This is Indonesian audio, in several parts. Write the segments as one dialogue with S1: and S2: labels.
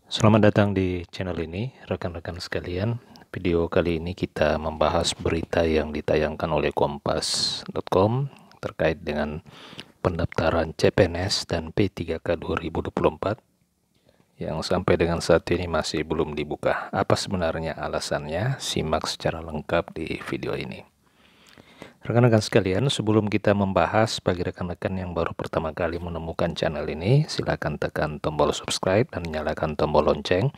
S1: Selamat datang di channel ini, rekan-rekan sekalian. Video kali ini kita membahas berita yang ditayangkan oleh kompas.com terkait dengan pendaftaran CPNS dan P3K 2024 yang sampai dengan saat ini masih belum dibuka. Apa sebenarnya alasannya? Simak secara lengkap di video ini. Rekan-rekan sekalian, sebelum kita membahas, bagi rekan-rekan yang baru pertama kali menemukan channel ini, silakan tekan tombol subscribe dan nyalakan tombol lonceng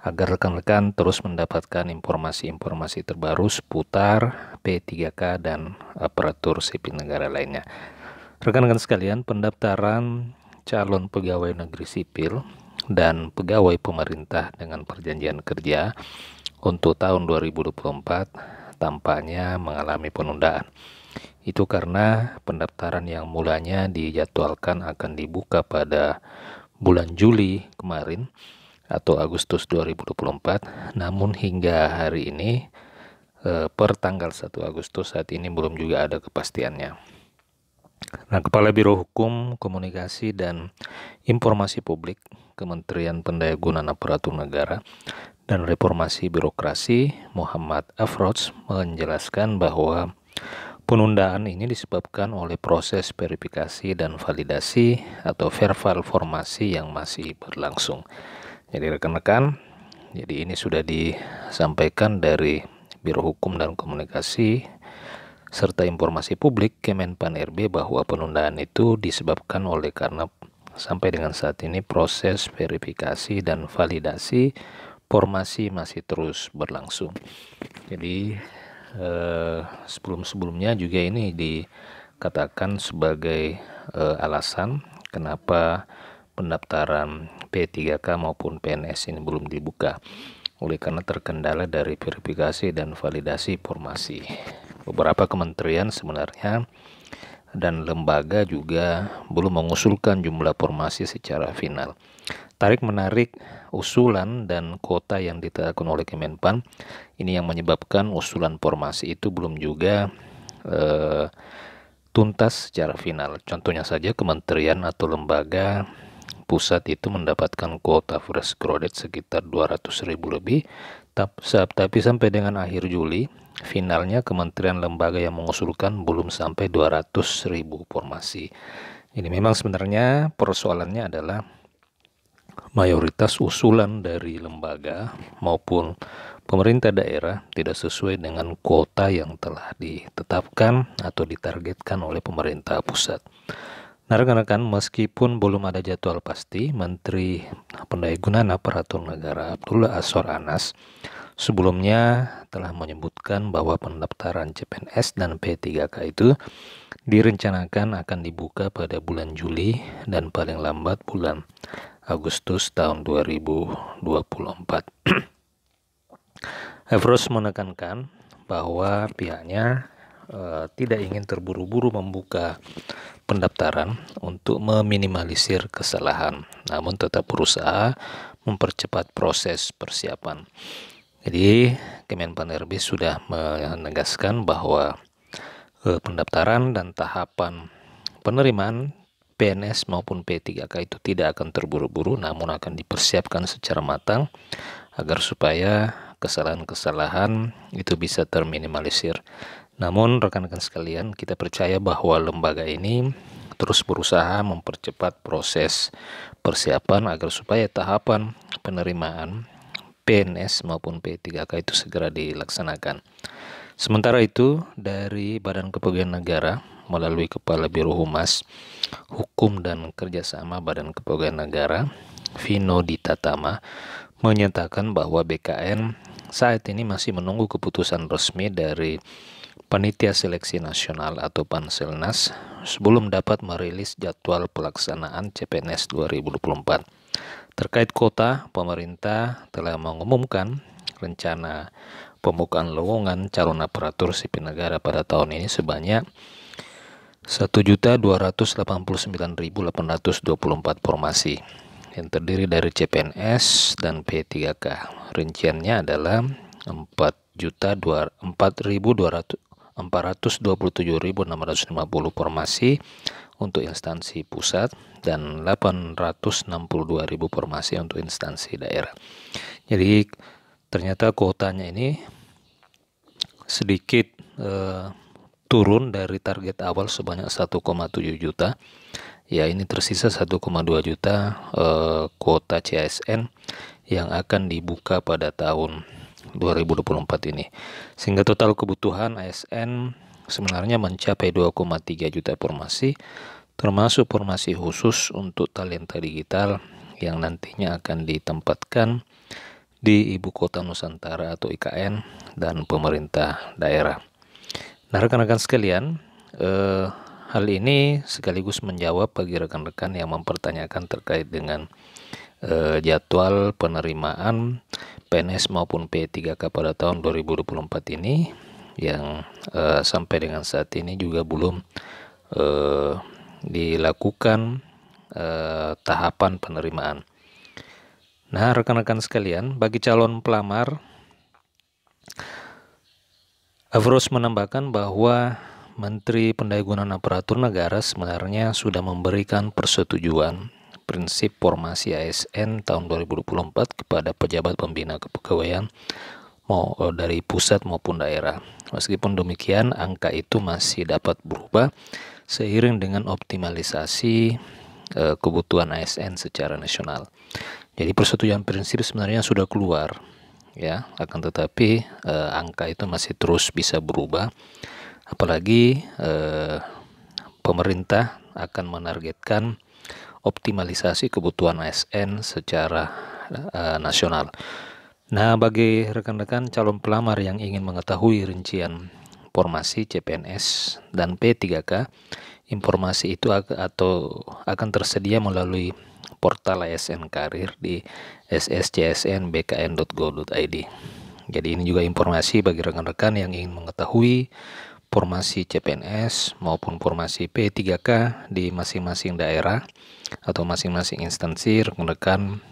S1: agar rekan-rekan terus mendapatkan informasi-informasi terbaru seputar P3K dan aparatur sipil negara lainnya. Rekan-rekan sekalian, pendaftaran calon pegawai negeri sipil dan pegawai pemerintah dengan perjanjian kerja untuk tahun 2024 tampaknya mengalami penundaan. Itu karena pendaftaran yang mulanya dijadwalkan akan dibuka pada bulan Juli kemarin atau Agustus 2024, namun hingga hari ini per tanggal 1 Agustus saat ini belum juga ada kepastiannya. Nah, Kepala Biro Hukum, Komunikasi dan Informasi Publik Kementerian Pendayagunaan Aparatur Negara dan Reformasi Birokrasi Muhammad Afroz menjelaskan bahwa penundaan ini disebabkan oleh proses verifikasi dan validasi atau verbal formasi yang masih berlangsung. Jadi rekan-rekan, jadi ini sudah disampaikan dari Biro Hukum dan Komunikasi serta Informasi Publik Kemenpan RB bahwa penundaan itu disebabkan oleh karena sampai dengan saat ini proses verifikasi dan validasi formasi masih terus berlangsung. Jadi sebelum-sebelumnya juga ini dikatakan sebagai alasan kenapa pendaftaran P3K maupun PNS ini belum dibuka, oleh karena terkendala dari verifikasi dan validasi formasi. Beberapa kementerian sebenarnya dan lembaga juga belum mengusulkan jumlah formasi secara final. Tarik-menarik usulan dan kuota yang ditetapkan oleh Kemenpan ini yang menyebabkan usulan formasi itu belum juga tuntas secara final. Contohnya saja kementerian atau lembaga pusat itu mendapatkan kuota fresh graduate sekitar 200.000 lebih, tapi sampai dengan akhir Juli finalnya kementerian lembaga yang mengusulkan belum sampai 200.000 formasi. Ini memang sebenarnya persoalannya adalah mayoritas usulan dari lembaga maupun pemerintah daerah tidak sesuai dengan kuota yang telah ditetapkan atau ditargetkan oleh pemerintah pusat. Nah, rekan-rekan, meskipun belum ada jadwal pasti, Menteri Pendayagunaan Aparatur Negara Abdullah Azwar Anas sebelumnya telah menyebutkan bahwa pendaftaran CPNS dan P3K itu direncanakan akan dibuka pada bulan Juli dan paling lambat bulan Agustus tahun 2024. Afroz menekankan bahwa pihaknya tidak ingin terburu-buru membuka pendaftaran untuk meminimalisir kesalahan, namun tetap berusaha mempercepat proses persiapan. Jadi Kemenpan RB sudah menegaskan bahwa pendaftaran dan tahapan penerimaan PNS maupun P3K itu tidak akan terburu-buru, namun akan dipersiapkan secara matang agar supaya kesalahan-kesalahan itu bisa terminimalisir. Namun rekan-rekan sekalian, kita percaya bahwa lembaga ini terus berusaha mempercepat proses persiapan agar supaya tahapan penerimaan PNS maupun P3K itu segera dilaksanakan. Sementara itu, dari Badan Kepegawaian Negara melalui Kepala Biro Humas, Hukum dan Kerjasama Badan Kepegawaian Negara, Vino Ditatama, menyatakan bahwa BKN saat ini masih menunggu keputusan resmi dari Panitia Seleksi Nasional atau Panselnas sebelum dapat merilis jadwal pelaksanaan CPNS 2024. Terkait kota, pemerintah telah mengumumkan rencana pembukaan lowongan calon aparatur sipil negara pada tahun ini sebanyak 1.289.824 formasi yang terdiri dari CPNS dan P3K. Rinciannya adalah 4.200 427.650 formasi untuk instansi pusat dan 862.000 formasi untuk instansi daerah. Jadi ternyata kuotanya ini sedikit turun dari target awal sebanyak 1,7 juta. Ya, ini tersisa 1,2 juta kuota CASN yang akan dibuka pada tahun 2024 ini, sehingga total kebutuhan ASN sebenarnya mencapai 2,3 juta formasi, termasuk formasi khusus untuk talenta digital yang nantinya akan ditempatkan di Ibu Kota Nusantara atau IKN dan pemerintah daerah. Nah, rekan-rekan sekalian, hal ini sekaligus menjawab bagi rekan-rekan yang mempertanyakan terkait dengan jadwal penerimaan PNS maupun P3K pada tahun 2024 ini yang sampai dengan saat ini juga belum dilakukan tahapan penerimaan. Nah, rekan-rekan sekalian, bagi calon pelamar, Afros menambahkan bahwa Menteri Pendayagunaan Aparatur Negara sebenarnya sudah memberikan persetujuan prinsip formasi ASN tahun 2024 kepada pejabat pembina kepegawaian mau dari pusat maupun daerah. Meskipun demikian, angka itu masih dapat berubah seiring dengan optimalisasi kebutuhan ASN secara nasional. Jadi persetujuan prinsip sebenarnya sudah keluar, ya, akan tetapi angka itu masih terus bisa berubah, apalagi pemerintah akan menargetkan optimalisasi kebutuhan ASN secara nasional. Nah, bagi rekan-rekan calon pelamar yang ingin mengetahui rincian formasi CPNS dan P3K, informasi itu akan tersedia melalui portal ASN Karir di sscsnbkn.go.id. Jadi ini juga informasi bagi rekan-rekan yang ingin mengetahui formasi CPNS maupun formasi P3K di masing-masing daerah atau masing-masing instansi. Rekan-rekan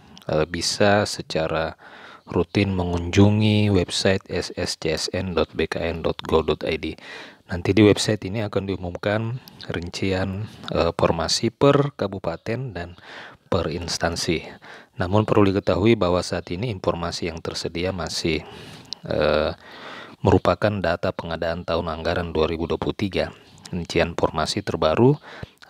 S1: bisa secara rutin mengunjungi website sscsn.bkn.go.id. Nanti di website ini akan diumumkan rincian formasi per kabupaten dan per instansi. Namun perlu diketahui bahwa saat ini informasi yang tersedia masih merupakan data pengadaan tahun anggaran 2023. Rincian formasi terbaru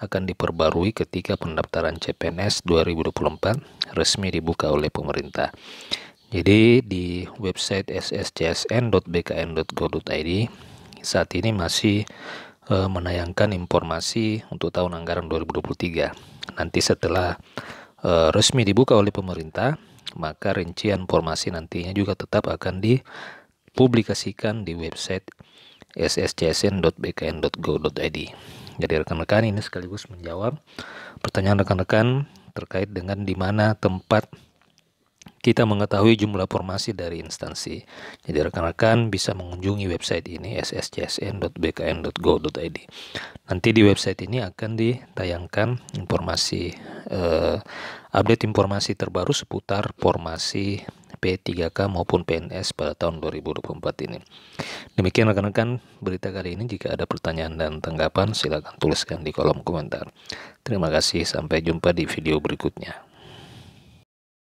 S1: akan diperbarui ketika pendaftaran CPNS 2024 resmi dibuka oleh pemerintah. Jadi di website sscsn.bkn.go.id saat ini masih menayangkan informasi untuk tahun anggaran 2023. Nanti setelah resmi dibuka oleh pemerintah, maka rincian formasi nantinya juga tetap akan dipublikasikan di website sscsn.bkn.go.id. Jadi rekan-rekan, ini sekaligus menjawab pertanyaan rekan-rekan terkait dengan di mana tempat kita mengetahui jumlah formasi dari instansi. Jadi rekan-rekan bisa mengunjungi website ini sscsn.bkn.go.id. Nanti di website ini akan ditayangkan informasi update informasi terbaru seputar formasi P3K maupun PNS pada tahun 2024 ini. Demikian rekan-rekan berita kali ini. Jika ada pertanyaan dan tanggapan, silakan tuliskan di kolom komentar. Terima kasih, sampai jumpa di video berikutnya.